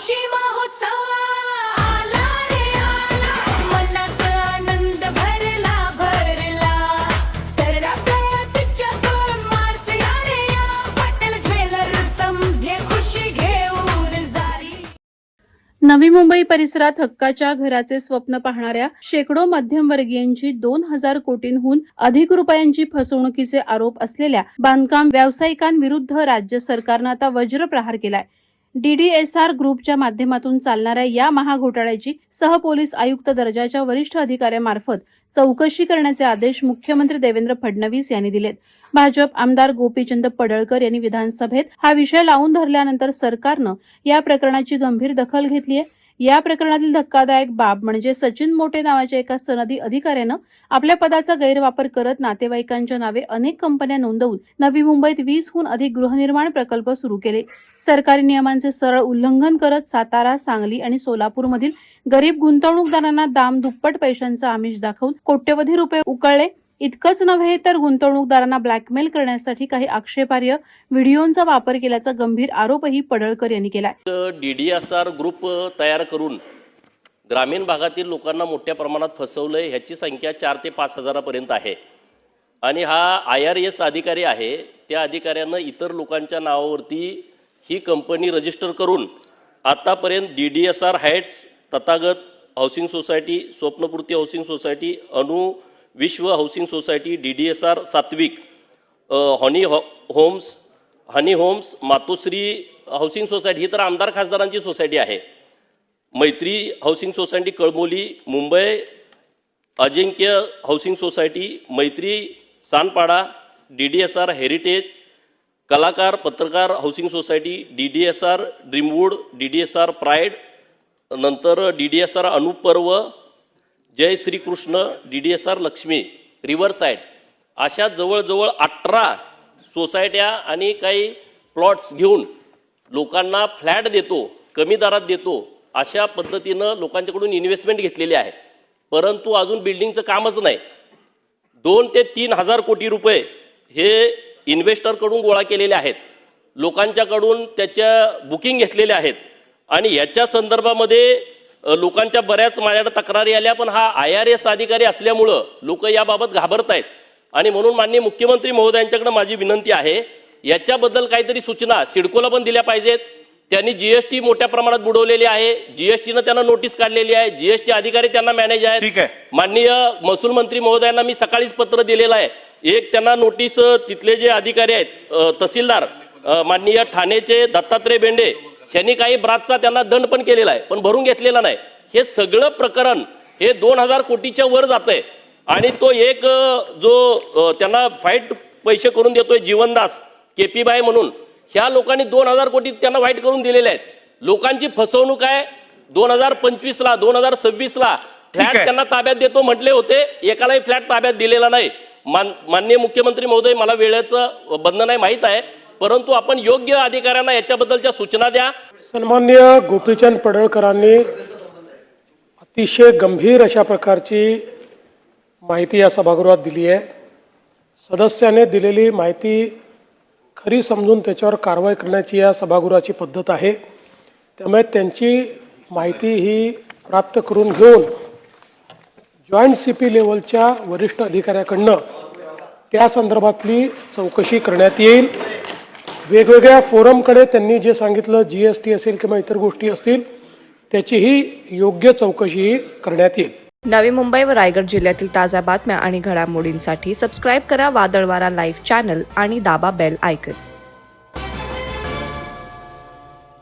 खुशी महोत्सव आला रे आला, मनात आनंद भरला भरला, तर आपल्या तिच्यावर मार्च या रे या, पटेल ज्वेलर्स समधे खुशी घेऊन जारी. नवी मुंबई परिसरात हक्काच्या घराचे स्वप्न पाहणाऱ्या शेकडो मध्यमवर्गीयांची 2000 कोटींहून अधिक रुपयांची फसवणुकीचे आरोप असलेल्या बांधकाम व्यावसायिकांविरुद्ध राज्य सरकारनं आता वज्रप्रहार केलाय. डीडीएसआर ग्रुपच्या माध्यमातून चालणाऱ्या या महाघोटाळ्याची सहपोलीस आयुक्त दर्जाच्या वरिष्ठ अधिकाऱ्यामार्फत चौकशी करण्याचे आदेश मुख्यमंत्री देवेंद्र फडणवीस यांनी दिलेत. भाजप आमदार गोपीचंद पडळकर यांनी विधानसभेत हा विषय लावून धरल्यानंतर सरकारनं या प्रकरणाची गंभीर दखल घेतली आहे. या प्रकरणातील धक्कादायक बाब म्हणजे सचिन मोटे नावाच्या एका सनदी अधिकाऱ्यानं आपल्या पदाचा गैरवापर करत नातेवाईकांच्या नावे अनेक कंपन्या नोंदवून नवी मुंबईत 20हून अधिक गृहनिर्माण प्रकल्प सुरू केले. सरकारी नियमांचे सरळ उल्लंघन करत सातारा, सांगली आणि सोलापूरमधील गरीब गुंतवणूकदारांना दाम दुप्पट पैशांचं आमिष दाखवून कोट्यवधी रुपये उकळले. इतकंच नव्हे तर गुंतवणूकदारांना ब्लॅकमेल करण्यासाठी काही आक्षेपार्ह व्हिडिओंचा वापर केल्याचा गंभीर आरोपही पडळकर यांनी केलाय. डीडीएसआर ग्रुप तयार करून ग्रामीण भागातील लोकांना मोठ्या प्रमाणात फसवलंय. ह्याची संख्या 4 ते 5 हजारापर्यंत आहे. आणि हा IRS अधिकारी आहे. त्या अधिकाऱ्यानं इतर लोकांच्या नावावरती ही कंपनी रजिस्टर करून आतापर्यंत डीडीएसआर Heights, Tathagata housing society, स्वप्नपूर्ती housing society, अनु विश्व हाऊसिंग सोसायटी, डीडीएसआर सात्विक, हनी होम्स, मातोश्री हाऊसिंग सोसायटी, ही तर आमदार खासदारांची सोसायटी आहे. मैत्री हाऊसिंग सोसायटी कळमोली, मुंबई अजिंक्य हाऊसिंग सोसायटी, मैत्री सानपाडा, डीडीएसआर हेरिटेज, कलाकार पत्रकार हाऊसिंग सोसायटी, डीडीएसआर ड्रीमवूड, डीडीएसआर प्राइड, नंतर डीडीएसआर अनुपर्व, जय श्रीकृष्ण, डीडीएसआर लक्ष्मी, रिव्हरसाईड, अशा जवळजवळ 18 सोसायट्या आणि काही प्लॉट्स घेऊन लोकांना फ्लॅट देतो, कमी दरात देतो, अशा पद्धतीनं लोकांच्याकडून इन्व्हेस्टमेंट घेतलेली आहे. परंतु अजून बिल्डिंगचं कामच नाही. 2 ते 3 हजार कोटी रुपये हे इन्व्हेस्टरकडून गोळा केलेले आहेत. लोकांच्याकडून त्याच्या बुकिंग घेतलेल्या आहेत. आणि याच्या संदर्भामध्ये लोकांच्या बऱ्याच माझ्याकडे तक्रारी आल्या. पण हा IRS अधिकारी असल्यामुळं लोक याबाबत घाबरत आहेत. आणि म्हणून माननीय मुख्यमंत्री महोदयांच्याकडे माझी विनंती आहे, याच्याबद्दल काहीतरी सूचना सिडकोला पण दिल्या पाहिजेत. त्यांनी GST मोठ्या प्रमाणात बुडवलेली आहे. GSTनं त्यांना नोटीस काढलेली आहे. GST अधिकारी त्यांना मॅनेज आहेत. माननीय महसूल मंत्री महोदयांना मी सकाळीच पत्र दिलेलं आहे. एक त्यांना नोटीस तिथले जे अधिकारी आहेत, तहसीलदार माननीय ठाणेचे दत्तात्रय बेंडे, यांनी काही ब्राचचा त्यांना दंड पण केलेला आहे, पण भरून घेतलेला नाही. हे सगळं प्रकरण हे 2000 कोटीच्या वर जातंय. आणि तो एक जो त्यांना फाईट पैसे करून देतोय जीवनदास KP बाई म्हणून, ह्या लोकांनी 2000 कोटी त्यांना वाईट करून दिलेले आहेत. लोकांची फसवणूक आहे. 2025ला 2026ला फ्लॅट त्यांना ताब्यात देतो म्हटले होते. एकालाही फ्लॅट ताब्यात दिलेला नाही. माननीय मुख्यमंत्री महोदय, मला वेळेचं बंधन आहे माहीत आहे, परंतु आपण योग्य अधिकाऱ्यांना याच्याबद्दलच्या सूचना द्या. सन्माननीय गोपीचंद पडळकरांनी अतिशय गंभीर अशा प्रकारची माहिती या सभागृहात दिली आहे. सदस्याने दिलेली माहिती खरी समजून त्याच्यावर कारवाई करण्याची या सभागृहाची पद्धत आहे. त्यामुळे त्यांची माहिती ही प्राप्त करून घेऊन जॉईंट CP लेवलच्या वरिष्ठ अधिकाऱ्याकडनं त्या संदर्भातली चौकशी करण्यात येईल. वेगवेगळ्या फोरमकडे त्यांनी जे सांगितलं, GST असेल किंवा इतर गोष्टी असतील, त्याचीही योग्य चौकशी करण्यात येईल. नवी मुंबई व रायगड जिल्ह्यातील ताज्या बातम्या आणि घडामोडींसाठी सबस्क्राईब करा वादळवारा लाईव्ह चॅनल आणि दाबा बेल आयकॉन.